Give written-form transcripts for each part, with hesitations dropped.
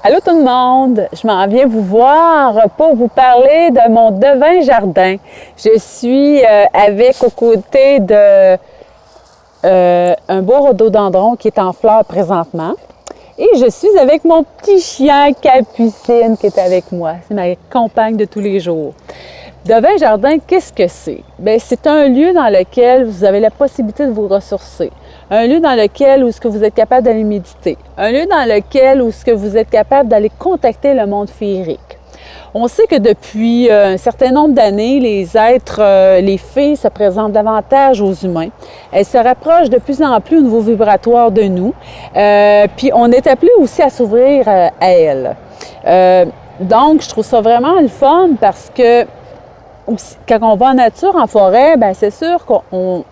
Allô tout le monde, je m'en viens vous voir pour vous parler de mon devin jardin. Je suis aux côtés de un beau rhododendron qui est en fleurs présentement. Et je suis avec mon petit chien Capucine qui est avec moi. C'est ma compagne de tous les jours. Devin jardin, qu'est-ce que c'est? Bien, c'est un lieu dans lequel vous avez la possibilité de vous ressourcer. Un lieu dans lequel où est-ce que vous êtes capable d'aller méditer. Un lieu dans lequel où est-ce que vous êtes capable d'aller contacter le monde féerique. On sait que depuis un certain nombre d'années, les êtres, les fées se présentent davantage aux humains. Elles se rapprochent de plus en plus au niveau vibratoire de nous. Puis on est appelé aussi à s'ouvrir à elles. Donc, je trouve ça vraiment le fun parce que quand on va en nature, en forêt, bien, c'est sûr qu'on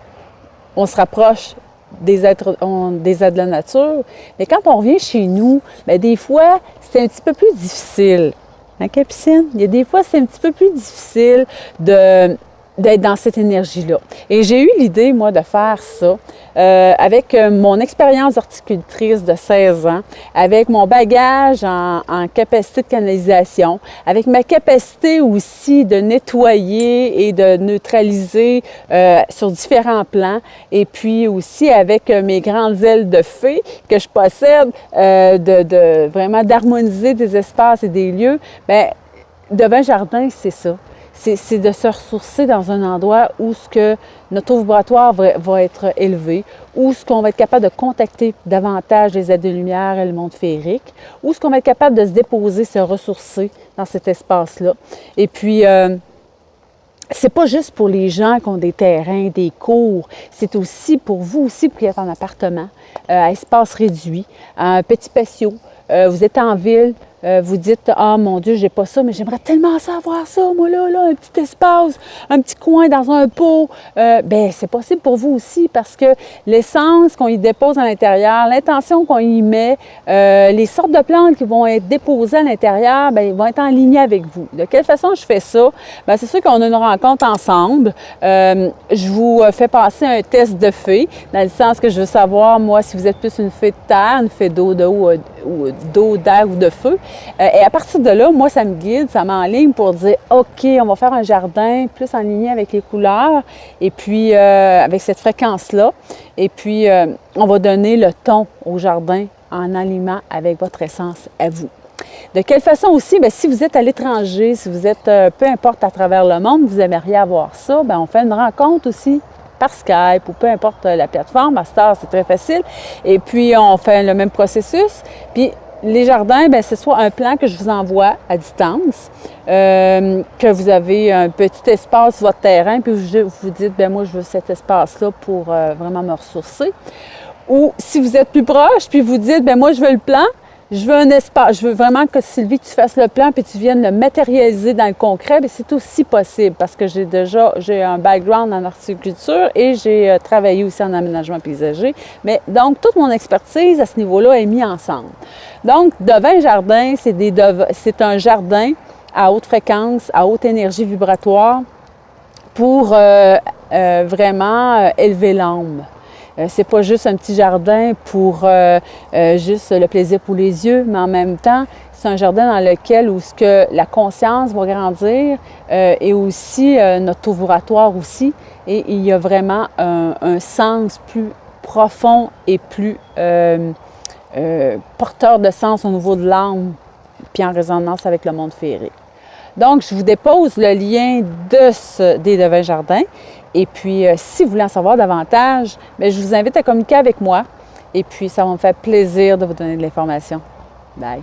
se rapproche des êtres de la nature. Mais quand on revient chez nous, bien, des fois, c'est un petit peu plus difficile. Hein, Capucine? Il y a des fois, c'est un petit peu plus difficile d'être dans cette énergie-là. Et j'ai eu l'idée, moi, de faire ça avec mon expérience d'horticultrice de 16 ans, avec mon bagage en capacité de canalisation, avec ma capacité aussi de nettoyer et de neutraliser sur différents plans, et puis aussi avec mes grandes ailes de fée que je possède, vraiment d'harmoniser des espaces et des lieux. Bien, devin jardin, c'est ça. C'est de se ressourcer dans un endroit où ce que notre taux vibratoire va être élevé, où ce qu'on va être capable de contacter davantage les êtres de lumière et le monde féerique, où ce qu'on va être capable de se déposer, se ressourcer dans cet espace-là. Et puis, c'est pas juste pour les gens qui ont des terrains, des cours, c'est aussi pour vous aussi qui êtes en appartement, à espace réduit, à un petit patio, vous êtes en ville, vous dites « Ah, mon Dieu, j'ai pas ça, mais j'aimerais tellement ça avoir ça, moi là, un petit espace, un petit coin dans un pot. » Bien, c'est possible pour vous aussi parce que l'essence qu'on y dépose à l'intérieur, l'intention qu'on y met, les sortes de plantes qui vont être déposées à l'intérieur, bien, ils vont être en ligne avec vous. De quelle façon je fais ça? Bien, c'est sûr qu'on a une rencontre ensemble. Je vous fais passer un test de fée, dans le sens que je veux savoir, moi, si vous êtes plus une fée de terre, une fée d'eau, d'eau, d'air ou de feu. Et à partir de là, moi, ça me guide, ça m'enligne pour dire « OK, on va faire un jardin plus en ligne avec les couleurs et puis avec cette fréquence-là. Et puis, on va donner le ton au jardin en alignement avec votre essence à vous. » De quelle façon aussi, bien, si vous êtes à l'étranger, si vous êtes peu importe à travers le monde, vous aimeriez avoir ça, bien, on fait une rencontre aussi par Skype ou peu importe la plateforme. À cette heure, c'est très facile. Et puis, on fait le même processus. Puis, les jardins, bien, c'est soit un plan que je vous envoie à distance, que vous avez un petit espace sur votre terrain, puis vous dites, bien, moi, je veux cet espace-là pour vraiment me ressourcer. Ou si vous êtes plus proche, puis vous dites, bien, moi, je veux le plan, je veux un espace, je veux vraiment que Sylvie, tu fasses le plan puis tu viennes le matérialiser dans le concret, bien, c'est aussi possible parce que j'ai un background en horticulture et j'ai travaillé aussi en aménagement paysager. Mais donc, toute mon expertise à ce niveau-là est mise ensemble. Donc, devin jardin, c'est un jardin à haute fréquence, à haute énergie vibratoire pour vraiment élever l'âme. C'est pas juste un petit jardin pour juste le plaisir pour les yeux, mais en même temps, c'est un jardin dans lequel où ce que la conscience va grandir et aussi notre taux vibratoire aussi. Et il y a vraiment un sens plus profond et plus porteur de sens au niveau de l'âme, puis en résonance avec le monde féerique. Donc, je vous dépose le lien des devins jardins. Et puis, si vous voulez en savoir davantage, bien, je vous invite à communiquer avec moi. Et puis, ça va me faire plaisir de vous donner de l'information. Bye!